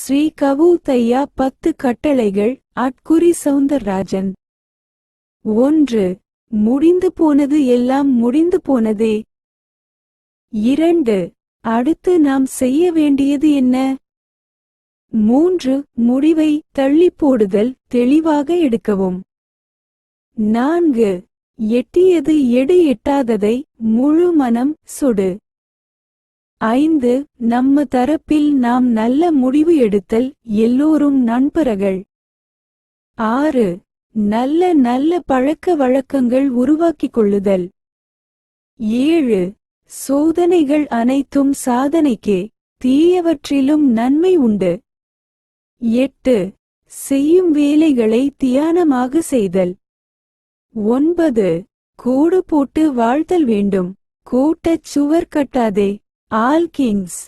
ஸ்ரீ கவுதையா 10 கட்டளைகள் @ சௌந்தரராஜன். 1. முடிந்து போனது எல்லாம் முடிந்து போனதே. 2. அடுத்து நாம் செய்ய வேண்டியது என்ன? 3. முடிவை தள்ளி போடுதல், தெளிவாக எடுக்கவும். 4. எட்டியது எடு, எட்டாததை முழு மனம் சுடு. 5. நம்ம தரப்பில் நாம் நல்ல முடிவு எடுத்தல், எல்லோரும் நண்பர்கள். 6. நல்ல நல்ல பழக்க வழக்கங்கள் உருவாக்கிக் கொள்ளுதல். 7. சோதனைகள் அனைத்தும் சாதனைக்கே, தீயவற்றிலும் நன்மை உண்டு. 8. செய்யும் வேலைகளை தியானமாக செய்தல். 9. கோடு போட்டு வாழ்த்தல் வேண்டும், கோட்டச் சுவர் கட்டாதே. All Kings.